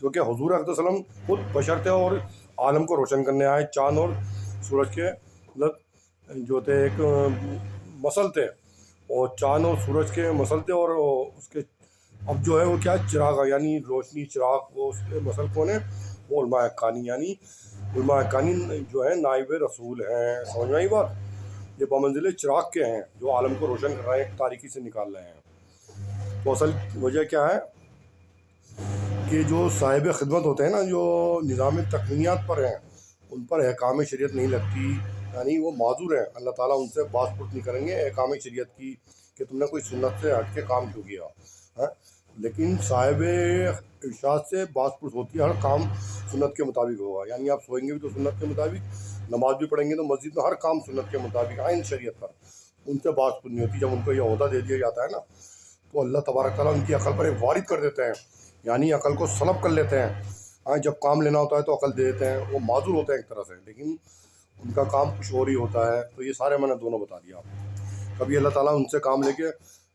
جو کہ حضور اقدس صلی اللہ علیہ وسلم خود بشر تھے اور عالم کو روشن کرنے آئے. چاند اور سورج کے مطلب جو تھے ایک مسل تھے، اور چاند اور سورج کے مسل تھے، اور اس کے اب جو ہے وہ کیا چراغ، یعنی روشنی چراغ، وہ اس کے مسل کون ہے؟ وہ علماء حقانی، یعنی علماء حقانی جو ہے نائب رسول ہیں. سمجھ میں آئی بات؟ یہ بمنزل چراغ کے ہیں جو عالم کو روشن کر رہے ہیں، تاریکی سے نکال رہے ہیں. تو اصل وجہ کیا ہے کہ جو صاحب خدمت ہوتے ہیں نا، جو نظام تقنینیات پر ہیں، ان پر احکام شریعت نہیں لگتی، یعنی وہ معذور ہیں. اللہ تعالیٰ ان سے باز پرس نہیں کریں گے احکام شریعت کی کہ تم نے کوئی سنت سے ہٹ کے کام کیوں کیا. لیکن صاحب ارشاد سے باز پرس ہوتی ہے، ہر کام سنت کے مطابق ہوگا. یعنی آپ سوئیں گے بھی تو سنت کے مطابق، نماز بھی پڑھیں گے تو مسجد میں ہر کام سنت کے مطابق عین شریعت پر. ان سے باز پرس نہیں ہوتی. جب ان کو یہ عہدہ دے دیا جاتا ہے نا، تو اللہ تبارک تعالیٰ ان کی عقل پر ایک وارد کر دیتے ہیں، یعنی عقل کو سلب کر لیتے ہیں. جب کام لینا ہوتا ہے تو عقل دے دیتے ہیں. وہ معذور ہوتے ہیں ایک طرح سے، لیکن ان کا کام کچھ اور ہی ہوتا ہے. تو یہ سارے میں نے دونوں بتا دیا آپ کو. کبھی اللہ تعالیٰ ان سے کام لے کے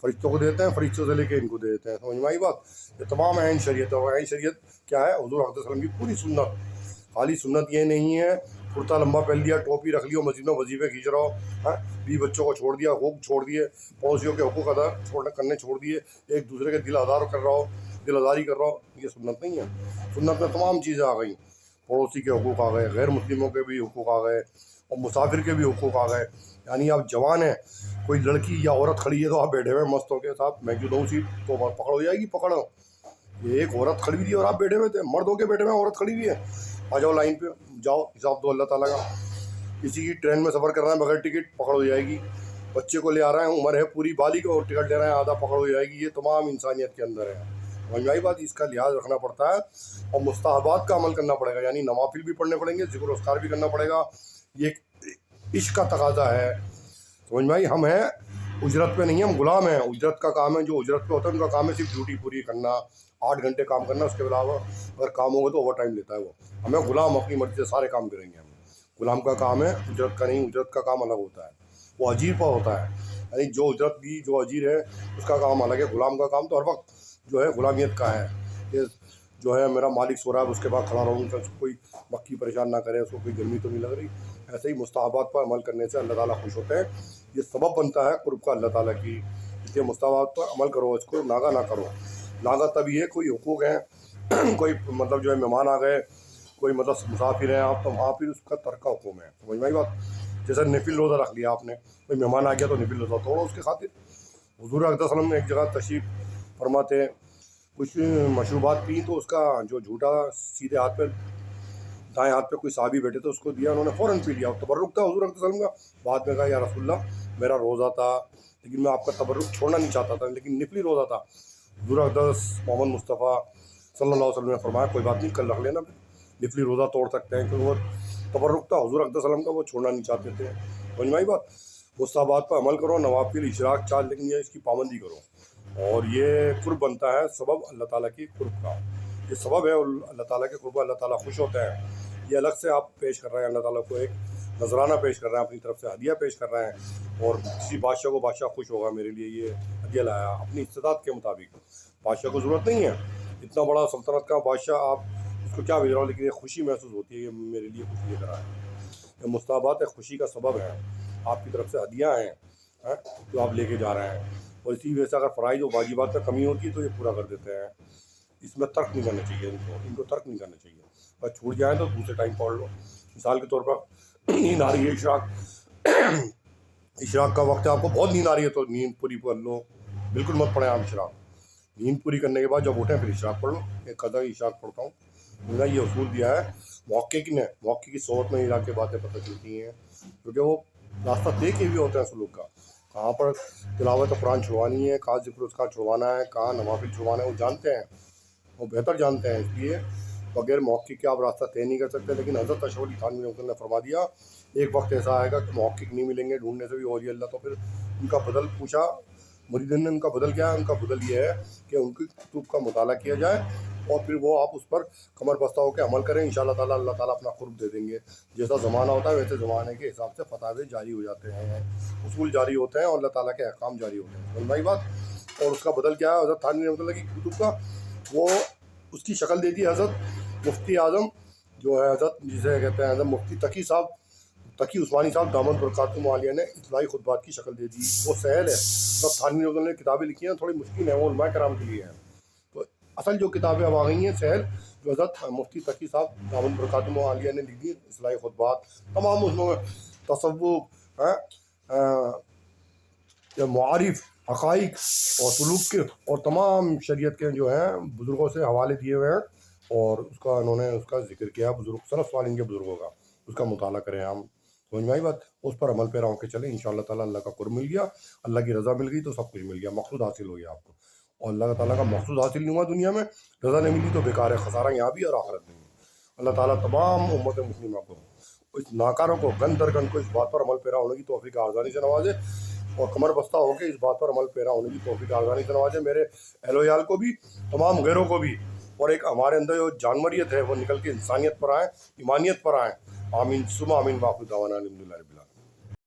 فرشتوں کو دیتے ہیں، فرشتوں سے لے کے ان کو دے دیتے ہیں. سمجھ میں آئی بات؟ یہ تمام عین شریعت ہے. اور عین شریعت کیا ہے؟ حضور اقدس صلی اللہ علیہ وسلم کی پوری سنت. خالی سنت یہ نہیں ہے کرتا لمبا پہن لیا، ٹوپی رکھ لی اور مسجد میں وظیفے کھینچ رہا ہو، بھی بچوں کو چھوڑ دیا، حقوق چھوڑ دیے، پڑوسیوں کے حقوق ادا کرنے چھوڑ دیے، ایک دوسرے کے دل آزار کر رہا ہو، دل آزاری کر رہا ہو. یہ سنت نہیں ہے. سنت میں تمام چیزیں آ گئیں. پڑوسی کے حقوق آ گئے، غیر مسلموں کے بھی حقوق آ گئے، اور مسافر کے بھی حقوق آ گئے. یعنی آپ جوان ہیں، کوئی لڑکی یا عورت کھڑی ہے تو آپ بیٹھے ہوئے مست ہو کے، صاحب میں کیوں دوں سیٹ؟ تو پکڑ ہو جائے گی. پکڑو. یہ ایک عورت کھڑی ہوئی تھی اور آپ بیٹھے ہوئے تھے، مرد ہو کے بیٹھے ہوئے، عورت کھڑی ہوئی ہے، آ جاؤ لائن پہ، جاؤ حساب دو اللہ تعالیٰ کا. کسی کی ٹرین میں سفر کر رہے ہیں بغیر ٹکٹ، پکڑ ہو جائے گی. بچے کو لے آ رہے ہیں، عمر ہے پوری، بالغ اور ٹکٹ لے رہے ہیں آدھا، پکڑ ہو جائے گی. یہ تمام انسانیت کے اندر ہے. مہنگائی بات، اس کا لحاظ رکھنا پڑتا ہے اور مستحبات کا عمل کرنا پڑے گا. یعنی نوافل بھی پڑھنے پڑیں گے، ذکر و اذکار بھی کرنا پڑے گا. یہ عشق کا تقاضا ہے. سمجھ میں آئی؟ ہم ہیں اجرت پہ نہیں، ہم غلام ہیں. اجرت کا کام ہے، جو اجرت پہ ہوتا ہے ان کا کام ہے صرف ڈیوٹی پوری کرنا، 8 گھنٹے کام کرنا. اس کے علاوہ اگر کام ہوگا تو اوور ٹائم لیتا ہے وہ. ہمیں غلام اپنی مرضی سے سارے کام کریں گے. ہم غلام کا کام ہے، اجرت کا نہیں. اجرت کا کام الگ ہوتا ہے، وہ اجیر پر ہوتا ہے. یعنی جو اجرت بھی، جو اجیر ہے اس کا کام الگ ہے. غلام کا کام تو ہر وقت جو ہے غلامیت کا ہے، کہ جو ہے میرا مالک سو رہا ہے اس کے بعد کھڑا رہوں، اس کو کوئی مکھی پریشان نہ کرے، اس کو کوئی گرمی تو نہیں لگ رہی. ایسے ہی مستحبات پر عمل کرنے سے اللہ تعالیٰ خوش ہوتے ہیں. یہ سبب بنتا ہے قرب کا اللہ تعالیٰ کی. اس لیے مستحبات پر عمل کرو، اس کو ناغہ نہ کرو. ناغہ تب یہ کوئی حقوق ہیں کوئی مطلب جو ہے مہمان آ گئے، کوئی مطلب مسافر ہیں آپ، تو وہاں پھر اس کا ترک حکم ہے. سمجھ میں آئی بات؟ جیسے نفل روزہ رکھ لیا آپ نے، کوئی مہمان آ گیا تو نفل روزہ توڑو اس کی خاطر. حضور اقدس صلی اللہ علیہ وسلم نے ایک جگہ تشریف فرماتے، کچھ مشروبات پی تو اس کا جو جھوٹا سیدھے ہاتھ پہ، دائیں ہاتھ پہ کوئی صحابی بیٹھے تھے، اس کو دیا، انہوں نے فوراً پی لیا. تبرک تھا حضور اقدس صلی اللہ علیہ وسلم کا. بعد میں کہا یا رسول اللہ میرا روزہ تھا لیکن میں آپ کا تبرک چھوڑنا نہیں چاہتا تھا، لیکن نفلی روزہ تھا. حضور اقدس محمد مصطفیٰ صلی اللہ علیہ وسلم نے فرمایا کوئی بات نہیں، کل رکھ لینا، نفلی روزہ توڑ سکتے ہیں. کیونکہ وہ تبرک تھا حضور اقدس صلی اللہ علیہ وسلم کا، وہ چھوڑنا نہیں چاہتے تھے. سمجھ میں آئی بات؟ مستحبات پر عمل کرو، نوافل اشراق چار، لیکن یہ اس کی پابندی کرو. اور یہ قرب بنتا ہے، سبب اللہ تعالیٰ کی قرب کا. یہ سبب ہے اللہ تعالیٰ کے قرب، اللہ تعالیٰ خوش ہوتے ہیں. یہ الگ سے آپ پیش کر رہے ہیں، اللہ تعالیٰ کو ایک نذرانہ پیش کر رہے ہیں، اپنی طرف سے ہدیہ پیش کر رہے ہیں. اور کسی بادشاہ کو بادشاہ خوش ہوگا میرے لیے یہ ہدیہ لایا اپنی استطاعت کے مطابق. بادشاہ کو ضرورت نہیں ہے، اتنا بڑا سلطنت کا بادشاہ، آپ اس کو کیا بھیج رہا ہو، لیکن ایک خوشی محسوس ہوتی ہے کہ میرے لیے کچھ لے کر آیا. یہ مستحبات ایک خوشی کا سبب ہے، آپ کی طرف سے ہدیہ ہیں جو آپ لے کے جا رہے ہیں. اور اسی وجہ سے اگر فرائض و واجبات میں کمی ہوتی ہے تو یہ پورا کر دیتے ہیں. اس میں ترک نہیں کرنا چاہیے، ان کو ترک نہیں کرنا چاہیے. بس چھوٹ جائیں تو دوسرے ٹائم پڑھ لو. مثال کے طور پر نیند آ رہی ہے، اشراق کا وقت ہے، آپ کو بہت نیند آ رہی ہے تو نیند پوری کر لو، بالکل مت پڑھیں آپ اشراق. نیند پوری کرنے کے بعد جب اٹھیں پھر اشراق پڑھ لو. ایک قدر اشراق پڑھتا ہوں، میں نے یہ اصول دیا ہے. محققین نے، محقق کی صحبت میں علاقے باتیں پتہ چلتی ہیں، کیونکہ وہ راستہ دے کے بھی ہوتے ہیں سلوک کا. کہاں پر تلاوت قرآن چھڑوانی ہے، کہاں ذکر اذکار چھڑوانا ہے، کہاں نوافل چھڑوانا ہے، وہ جانتے ہیں، وہ بہتر جانتے ہیں. اس لیے بغیر محقق کے آپ راستہ طے نہیں کر سکتے. لیکن حضرت اشرف علی تھانوی رحمۃ اللہ نے فرما دیا ایک وقت ایسا آئے گا کہ محقق نہیں ملیں گے، ڈھونڈنے سے بھی اولیاء اللہ. تو پھر ان کا بدل پوچھا مریدین نے، ان کا بدل کیا ہے؟ ان کا بدل یہ ہے کہ ان کی کتب کا مطالعہ کیا جائے اور پھر وہ آپ اس پر کمر بستہ ہو کے عمل کریں. انشاءاللہ تعالیٰ اللہ تعالیٰ اپنا قرب دے دیں گے. جیسا زمانہ ہوتا ہے ویسے زمانے کے حساب سے فتاوے جاری ہو جاتے ہیں، اصول جاری ہوتے ہیں اور اللہ تعالیٰ کے احکام جاری ہوتے ہیں. سمجھ میں آئی بات؟ اور اس کا بدل کیا ہے؟ حضرت تھانوی رحمۃ اللہ کی کتب کا وہ اس کی شکل دے دی حضرت مفتی اعظم جو ہے حضرت جسے کہتے ہیں حضرت مفتی تقی صاحب، تقی عثمانی صاحب دامن برکاتہم عالیہ نے اصلاحی خطبات کی شکل دے دی. وہ سہل ہے، مطلب تھانوی نوزل نے کتابیں لکھی ہیں تھوڑی مشکل ہیں، وہ علماء کرام کے لیے ہیں. تو اصل جو کتابیں اب آ گئی ہیں سہل، جو حضرت مفتی تقی صاحب دامن برکاتہم عالیہ نے لکھی اصلاحی خطبات، تمام اس میں تصوف معارف حقائق اور سلوک کے اور تمام شریعت کے جو ہیں بزرگوں سے حوالے دیے ہوئے ہیں، اور اس کا انہوں نے اس کا ذکر کیا بزرگ سلف صالحین کے بزرگوں کا. اس کا مطالعہ کریں ہم، سمجھ میں آئی بات، اس پر عمل پیرا ہو کے چلیں. انشاءاللہ تعالیٰ اللہ کا قرب مل گیا، اللہ کی رضا مل گئی تو سب کچھ مل گیا، مقصود حاصل ہو گیا آپ کو. اور اللہ تعالیٰ کا مقصود حاصل نہیں ہوا دنیا میں، رضا نہیں ملی تو بیکار ہے، خسارہ یہاں بھی اور آخرت میں. اللہ تعالیٰ تمام امت مسلمہ کو، اس ناکاروں کو گن در گن کو اس بات پر عمل پیرا ہونے کی توفیق آزانی سے نوازے، اور کمر بستہ ہو کے اس بات پر عمل پیرا ہونے کی توفیق آزانی سے نوازے. میرے اہل و عیال کو بھی، تمام غیروں کو بھی، اور ایک ہمارے اندر جو جانوریت ہے وہ نکل کے انسانیت پر آئیں، ایمانیت پر آئیں. آمین ثم آمین. واخر دعوانا الحمدللہ رب العالمین.